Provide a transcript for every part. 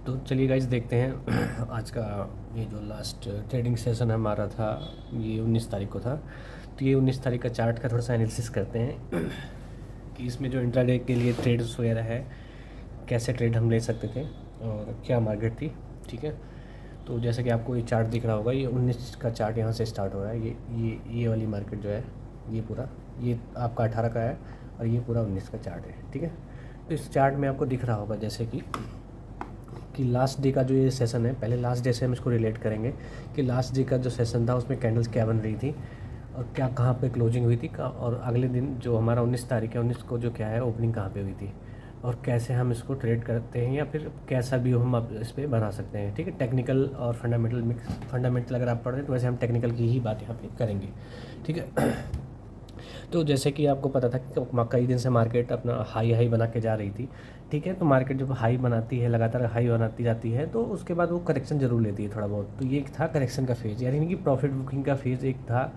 तो चलिए गाइस देखते हैं आज का ये जो लास्ट ट्रेडिंग सेशन हमारा था, ये 19 तारीख को था। तो ये 19 तारीख का चार्ट का थोड़ा सा एनालिसिस करते हैं कि इसमें जो इंट्राडे के लिए ट्रेड्स वगैरह है, कैसे ट्रेड हम ले सकते थे और क्या मार्केट थी। ठीक है, तो जैसे कि आपको ये चार्ट दिख रहा होगा, ये 19 का चार्ट यहाँ से स्टार्ट हो रहा है। ये वाली मार्केट जो है, ये पूरा ये आपका 18 का है और ये पूरा 19 का चार्ट है। ठीक है, तो इस चार्ट में आपको दिख रहा होगा जैसे कि लास्ट डे का जो ये सेशन है, पहले लास्ट डे से हम इसको रिलेट करेंगे कि लास्ट डे का जो सेशन था उसमें कैंडल्स क्या बन रही थी और क्या कहाँ पे क्लोजिंग हुई थी और अगले दिन जो हमारा 19 तारीख है 19 को जो क्या है ओपनिंग कहाँ पे हुई थी और कैसे हम इसको ट्रेड करते हैं या फिर कैसा भी हम अब इस पर बना सकते हैं। ठीक है, टेक्निकल और फंडामेंटल मिक्स। फंडामेंटल अगर आप पढ़ रहे हैं तो वैसे हम टेक्निकल की ही बात यहाँ पे करेंगे। ठीक है, तो जैसे कि आपको पता था कि कई दिन से मार्केट अपना हाई बना के जा रही थी। ठीक है, तो मार्केट जब हाई बनाती है, लगातार हाई बनाती जाती है, तो उसके बाद वो करेक्शन ज़रूर लेती है थोड़ा बहुत। तो ये एक था करेक्शन का फेज़, यानी कि प्रॉफिट बुकिंग का फेज़ एक था।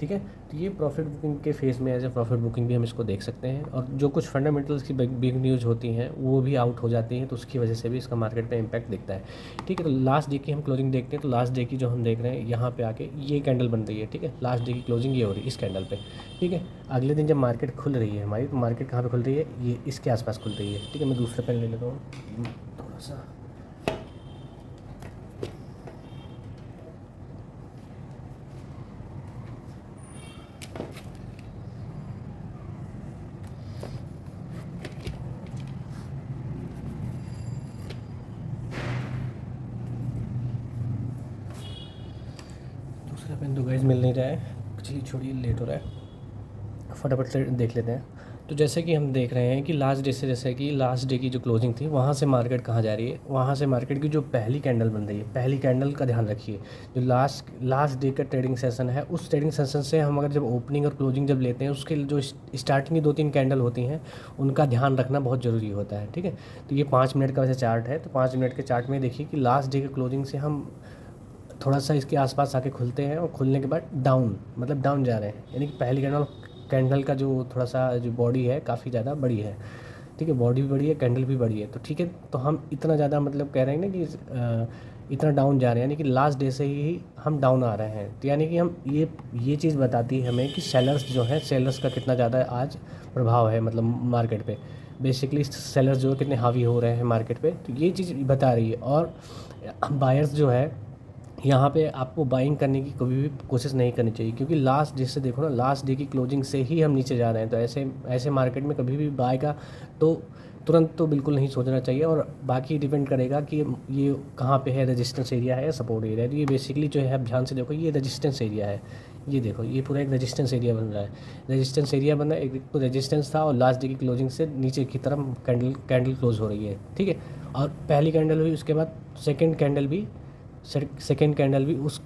ठीक है, तो ये प्रॉफिट बुकिंग के फेज़ में एज ए प्रॉफिट बुकिंग भी हम इसको देख सकते हैं और जो कुछ फंडामेंटल्स की बिग न्यूज़ होती हैं वो भी आउट हो जाती हैं, तो उसकी वजह से भी इसका मार्केट पे इम्पैक्ट दिखता है। ठीक है, तो लास्ट डे की हम क्लोजिंग देखते हैं। तो लास्ट डे की जो हम देख रहे हैं यहाँ पे आके ये कैंडल बन रही है। ठीक है, लास्ट डे की क्लोजिंग ये हो रही है इस कैंडल पे। ठीक है, अगले दिन जब मार्केट खुल रही है हमारी, तो मार्केट कहाँ पे खुल रही है, ये इसके आसपास खुल रही है। ठीक है, मैं दूसरा पेन ले लेता हूँ थोड़ा सा। दूसरा पेन तो गाइस मिल नहीं रहा है, चलिए छोड़िए, लेट हो रहा है, फटाफट से देख लेते हैं। तो जैसे कि हम देख रहे हैं कि लास्ट डे से, जैसे कि लास्ट डे की जो क्लोजिंग थी वहाँ से मार्केट कहाँ जा रही है, वहाँ से मार्केट की जो पहली कैंडल बन रही है, पहली कैंडल का ध्यान रखिए। जो लास्ट डे का ट्रेडिंग सेशन है, उस ट्रेडिंग सेशन से हम अगर जब ओपनिंग और क्लोजिंग जब लेते हैं, उसके जो स्टार्टिंग की 2-3 कैंडल होती हैं उनका ध्यान रखना बहुत ज़रूरी होता है। ठीक है, तो ये 5 मिनट का वैसे चार्ट है, तो 5 मिनट के चार्ट में देखिए कि लास्ट डे के क्लोजिंग से हम थोड़ा सा इसके आसपास आके खुलते हैं और खुलने के बाद डाउन, मतलब डाउन जा रहे हैं, यानी कि पहली कैंडल का जो थोड़ा सा जो बॉडी है काफ़ी ज़्यादा बड़ी है। ठीक है, बॉडी भी बड़ी है, कैंडल भी बड़ी है। तो ठीक है, तो हम इतना ज़्यादा मतलब कह रहे हैं ना कि इतना डाउन जा रहे हैं, यानी कि लास्ट डे से ही हम डाउन आ रहे हैं। तो यानी कि हम ये चीज़ बताती है हमें कि सेलर्स जो हैं, सेलर्स का कितना ज़्यादा आज प्रभाव है मतलब मार्केट पे। बेसिकली सेलर्स जो है कितने हावी हो रहे हैं मार्केट पे, तो ये चीज़ बता रही है। और बायर्स जो है, यहाँ पे आपको बाइंग करने की कभी भी कोशिश नहीं करनी चाहिए, क्योंकि लास्ट डे से देखो ना, लास्ट डे की क्लोजिंग से ही हम नीचे जा रहे हैं। तो ऐसे ऐसे मार्केट में कभी भी बाय का तो तुरंत तो बिल्कुल नहीं सोचना चाहिए। और बाकी डिपेंड करेगा कि ये कहाँ पे है, रेजिस्टेंस एरिया है या सपोर्ट एरिया है। तो ये बेसिकली जो है, आप ध्यान से देखो, ये रेजिस्टेंस एरिया है। ये देखो, ये पूरा एक रेजिस्टेंस एरिया बन रहा है। रेजिस्टेंस एरिया बन रहा है, एक तो रेजिस्टेंस था और लास्ट डे की क्लोजिंग से नीचे की तरफ कैंडल क्लोज हो रही है। ठीक है, और पहली कैंडल हुई, उसके बाद सेकेंड कैंडल भी उस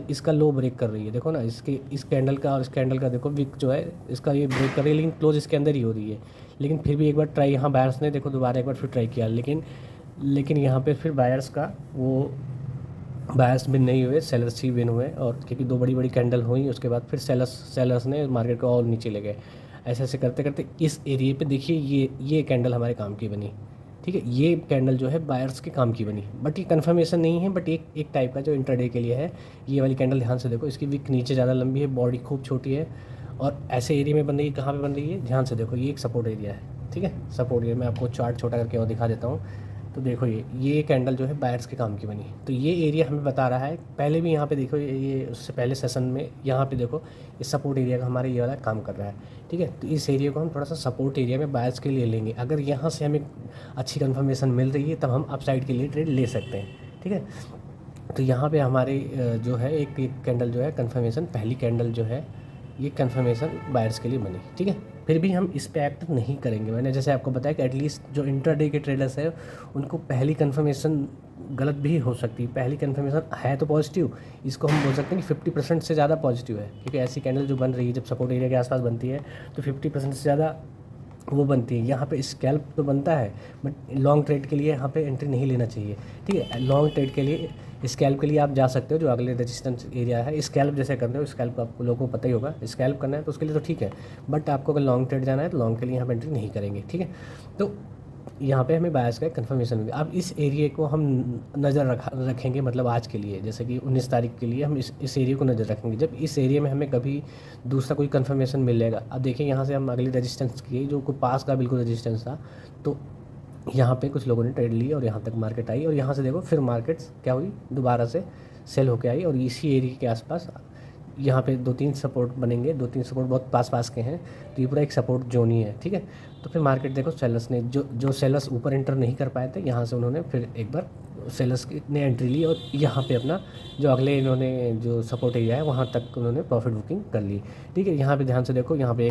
इसका लो ब्रेक कर रही है। देखो ना, इस कैंडल का और इस कैंडल का देखो, विक जो है इसका ये ब्रेक कर रही है, लेकिन क्लोज इसके अंदर ही हो रही है। लेकिन फिर भी एक बार ट्राई यहाँ बायर्स ने देखो दोबारा एक बार फिर ट्राई किया, लेकिन यहाँ पे फिर बायर्स का वो बायर्स विन नहीं हुए, सेलर्स ही विन हुए। और क्योंकि 2 बड़ी बड़ी कैंडल हुई, उसके बाद फिर सेलर्स ने मार्केट को और नीचे ले गए। ऐसे ऐसे करते करते इस एरिए पे देखिए, ये कैंडल हमारे काम की बनी। ठीक है, ये कैंडल जो है बायर्स के काम की बनी, बट ये कंफर्मेशन नहीं है, बट एक टाइप का जो इंट्राडे के लिए है। ये वाली कैंडल ध्यान से देखो, इसकी विक नीचे ज़्यादा लंबी है, बॉडी खूब छोटी है और ऐसे एरिया में बन रही है। कहाँ पे बन रही है, ध्यान से देखो, ये एक सपोर्ट एरिया है। ठीक है, सपोर्ट एरिया, मैं आपको चार्ट छोटा करके और दिखा देता हूँ। तो देखो, ये कैंडल जो है बायर्स के काम की बनी। तो ये एरिया हमें बता रहा है, पहले भी यहाँ पे देखो, ये उससे पहले सेशन में यहाँ पे देखो, इस सपोर्ट एरिया का हमारे ये वाला काम कर रहा है। ठीक है, तो इस एरिया को हम थोड़ा सा सपोर्ट एरिया में बायर्स के लिए लेंगे। अगर यहाँ से हमें अच्छी कन्फर्मेशन मिल रही है तब हम अपसाइड के लिए ट्रेड ले सकते हैं। ठीक है, तो यहाँ पे हमारे जो है एक कैंडल जो है कन्फर्मेशन, पहली कैंडल जो है ये कन्फर्मेशन बायर्स के लिए बनी। ठीक है, फिर भी हम इस पे एक्ट नहीं करेंगे। मैंने जैसे आपको बताया कि एटलीस्ट जो इंट्राडे के ट्रेडर्स है उनको पहली कन्फर्मेशन गलत भी हो सकती है। पहली कन्फर्मेशन है तो पॉजिटिव, इसको हम बोल सकते हैं कि 50% से ज़्यादा पॉजिटिव है, क्योंकि ऐसी कैंडल जो बन रही है जब सपोर्ट एरिया के आसपास बनती है तो 50% से ज़्यादा वो बनती है। यहाँ पे स्कैल्प तो बनता है, बट लॉन्ग ट्रेड के लिए यहाँ पे एंट्री नहीं लेना चाहिए। ठीक है, लॉन्ग ट्रेड के लिए, स्कैल्प के लिए आप जा सकते हो जो अगले रेजिस्टेंस एरिया है। स्कैल्प जैसे करते हो, स्कैल्प आपको लोगों को पता ही होगा, स्कैल्प करना है तो उसके लिए तो ठीक है, बट आपको अगर लॉन्ग ट्रेड जाना है तो लॉन्ग के लिए यहाँ पे एंट्री नहीं करेंगे। ठीक है, तो यहाँ पे हमें बायस का कंफर्मेशन होगी। अब इस एरिया को हम नज़र रखेंगे, मतलब आज के लिए जैसे कि 19 तारीख के लिए हम इस एरिया को नज़र रखेंगे। जब इस एरिया में हमें कभी दूसरा कोई कंफर्मेशन मिलेगा, अब देखिए यहाँ से हम अगली रेजिस्टेंस किए जो कोई पास का बिल्कुल रेजिस्टेंस था, तो यहाँ पे कुछ लोगों ने ट्रेड ली और यहाँ तक मार्केट आई, और यहाँ से देखो फिर मार्केट्स क्या हुई, दोबारा से सेल होके आई, और इसी एरिया के आसपास यहाँ पे 2-3 सपोर्ट बनेंगे, 2-3 सपोर्ट बहुत पास पास के हैं, तो ये पूरा एक सपोर्ट जोन ही है, ठीक है। तो फिर मार्केट देखो सेलर्स ने जो सेलर्स ऊपर एंटर नहीं कर पाए थे, यहाँ से उन्होंने फिर एक बार सेलर्स ने एंट्री ली और यहाँ पे अपना जो अगले इन्होंने जो सपोर्ट एरिया है वहाँ तक उन्होंने प्रॉफिट बुकिंग कर ली, ठीक है। यहाँ पे ध्यान से देखो, यहाँ पे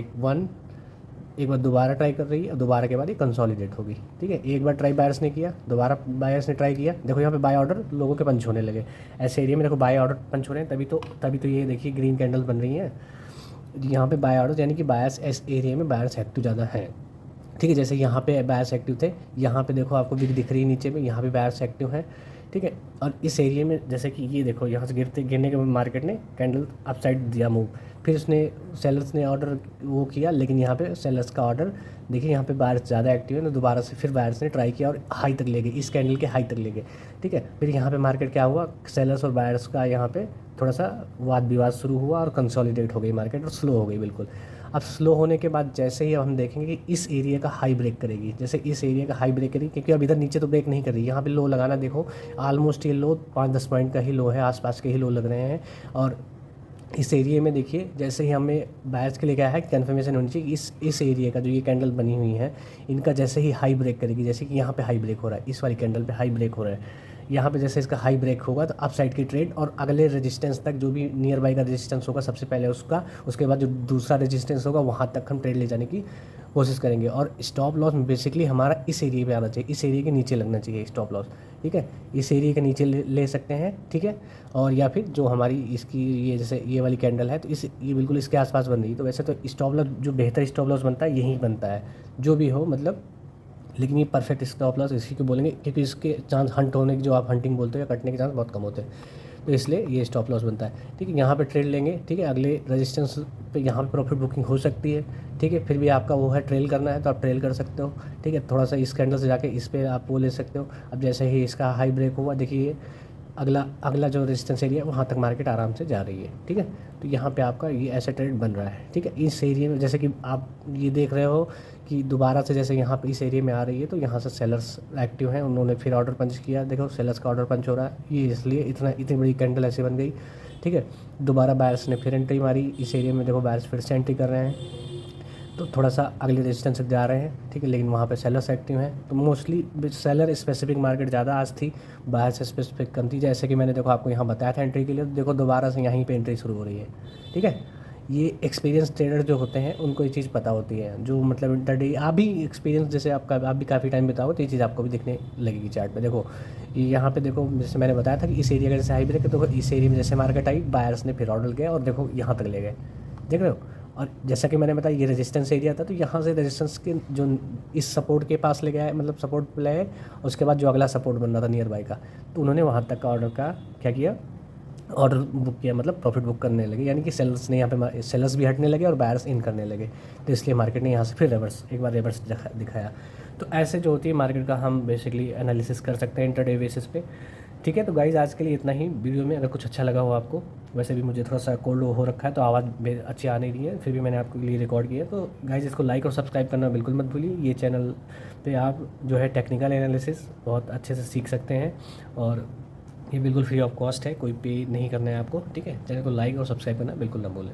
एक बार दोबारा ट्राई कर रही है, और दोबारा के बाद ये कंसोलिडेट होगी, ठीक है। एक बार ट्राई बायर्स ने किया, दोबारा बायर्स ने ट्राई किया, देखो यहाँ पे बाय ऑर्डर लोगों के पंच होने लगे, ऐसे एरिया में देखो बाय ऑर्डर पंच हो रहे हैं, तभी तो ये देखिए ग्रीन कैंडल बन रही हैं यहाँ पे बाय ऑर्डर, यानी कि बायर्स इस एरिया में बायर्स एक्टिव ज़्यादा हैं, ठीक है। जैसे यहाँ पे बायर्स एक्टिव थे, यहाँ पे देखो आपको विक दिख रही है नीचे में, यहाँ पे बायर्स एक्टिव हैं, ठीक है। और इस एरिया में जैसे कि ये देखो यहाँ से गिरने के मार्केट ने कैंडल अपसाइड दिया मूव, फिर उसने सेलर्स ने ऑर्डर वो किया, लेकिन यहाँ पे सेलर्स का ऑर्डर देखिए यहाँ पे बायर्स ज़्यादा एक्टिव है, तो दोबारा से फिर बायर्स ने ट्राई किया और हाई तक ले गए, इस कैंडल के हाई तक ले गए, ठीक है। फिर यहाँ पे मार्केट क्या हुआ, सेलर्स और बायर्स का यहाँ पे थोड़ा सा वाद विवाद शुरू हुआ और कंसोलिडेट हो गई मार्केट और स्लो हो गई बिल्कुल। अब स्लो होने के बाद जैसे ही अब हम देखेंगे कि इस एरिया का हाई ब्रेक करेगी, जैसे इस एरिया का हाई ब्रेक करेगी, क्योंकि अब इधर नीचे तो ब्रेक नहीं कर रही, यहाँ पे लो लगाना देखो ऑलमोस्ट ये लो 5-10 पॉइंट का ही लो है, आसपास के ही लो लग रहे हैं। और इस एरिया में देखिए जैसे ही हमें बायर्स के लिए क्या है कि कन्फर्मेशन होनी चाहिए, इस एरिया का जो ये कैंडल बनी हुई है इनका जैसे ही हाई ब्रेक करेगी, जैसे कि यहाँ पे हाई ब्रेक हो रहा है, इस वाली कैंडल पे हाई ब्रेक हो रहा है, यहाँ पे जैसे इसका हाई ब्रेक होगा तो अप साइड की ट्रेड, और अगले रेजिस्टेंस तक जो भी नियर बाई का रेजिस्टेंस होगा सबसे पहले उसका, उसके बाद जो दूसरा रेजिस्टेंस होगा वहाँ तक हम ट्रेड ले जाने की कोशिश करेंगे। और स्टॉप लॉस बेसिकली हमारा इस एरिया पे आना चाहिए, इस एरिया के नीचे लगना चाहिए स्टॉप लॉस, ठीक है। इस एरिया के नीचे ले सकते हैं, ठीक है। और या फिर जो हमारी इसकी ये जैसे ये वाली कैंडल है तो ये बिल्कुल इसके आसपास बन रही है, तो वैसे तो स्टॉप लॉस जो बेहतर स्टॉप लॉस बनता है यहीं बनता है, जो भी हो मतलब, लेकिन ये परफेक्ट स्टॉप लॉस इसी को बोलेंगे क्योंकि इसके चांस हंट होने की, जो आप हंटिंग बोलते हो, या कटने के चांस बहुत कम होते हैं, तो इसलिए ये स्टॉप लॉस बनता है, ठीक है। यहाँ पे ट्रेड लेंगे, ठीक है, अगले रेजिस्टेंस पे यहाँ पे प्रॉफिट बुकिंग हो सकती है, ठीक है। फिर भी आपका वो है ट्रेल करना है तो आप ट्रेल कर सकते हो, ठीक है। थोड़ा सा इस कैंडल से जाके इस पर आप वो ले सकते हो। अब जैसे ही इसका हाई ब्रेक हुआ देखिए अगला जो रेजिस्टेंस एरिया है वहाँ तक मार्केट आराम से जा रही है, ठीक है। तो यहाँ पे आपका ये ऐसा ट्रेड बन रहा है, ठीक है। इस एरिया में जैसे कि आप ये देख रहे हो कि दोबारा से जैसे यहाँ पे इस एरिया में आ रही है, तो यहाँ से सेलर्स एक्टिव हैं, उन्होंने फिर ऑर्डर पंच किया, देखो सेलर्स का ऑर्डर पंच हो रहा है, ये इसलिए इतनी बड़ी कैंडल ऐसे बन गई, ठीक है। दोबारा बायर्स ने फिर एंट्री मारी इस एरिया में, देखो बायर्स फिर से एंट्री कर रहे हैं, तो थोड़ा सा अगले रेजिस्टेंस तक जा रहे हैं, ठीक है। लेकिन वहाँ पे सेलर्स एक्टिव हैं, तो मोस्टली सेलर स्पेसिफिक मार्केट ज़्यादा आज थी, बाहर से स्पेसिफिक कम थी। जैसे कि मैंने देखो आपको यहाँ बताया था एंट्री के लिए, तो देखो दोबारा से यहीं पे एंट्री शुरू हो रही है, ठीक है। ये एक्सपीरियंस ट्रेडर जो होते हैं उनको ये चीज़ पता होती है, जो मतलब इंटरडे आप भी एक्सपीरियंस जैसे आप भी काफ़ी टाइम बिताओ तो ये चीज़ आपको भी दिखने लगेगी चार्ट पे। देखो ये यहाँ पे देखो जैसे मैंने बताया था कि इस एरिया का जैसे हाई ब्रेक है, तो इस एरिया में जैसे मार्केट आई बायर्स ने फिर ऑर्डर किया और देखो यहाँ तक ले गए, देख रहे हो। और जैसा कि मैंने बताया ये रेजिस्टेंस एरिया था, तो यहाँ से रेजिस्टेंस के जो इस सपोर्ट के पास ले गया है, मतलब सपोर्ट पे ले, उसके बाद जो अगला सपोर्ट बन रहा था नियर बाई का, तो उन्होंने वहाँ तक का ऑर्डर का क्या किया, ऑर्डर बुक किया, मतलब प्रॉफिट बुक करने लगे, यानी कि सेलर्स ने यहाँ पे सेलर्स भी हटने लगे और बायर्स इन करने लगे, तो इसलिए मार्केट ने यहाँ से फिर एक बार रिवर्स दिखाया। तो ऐसे जो होती है मार्केट का हम बेसिकली एनालिसिस कर सकते हैं इंटरडे बेसिस पे, ठीक है। तो गाइज़ आज के लिए इतना ही वीडियो में, अगर कुछ अच्छा लगा हो आपको, वैसे भी मुझे थोड़ा सा कोल्ड हो रखा है तो आवाज़ अच्छी आ नहीं रही है, फिर भी मैंने आपके लिए रिकॉर्ड किया है, तो गाइज़ इसको लाइक और सब्सक्राइब करना बिल्कुल मत भूलिए। ये चैनल पे आप जो है टेक्निकल एनालिसिस बहुत अच्छे से सीख सकते हैं, और ये बिल्कुल फ्री ऑफ कॉस्ट है, कोई पे नहीं करना है आपको, ठीक है। चैनल को लाइक और सब्सक्राइब करना बिल्कुल ना भूलें।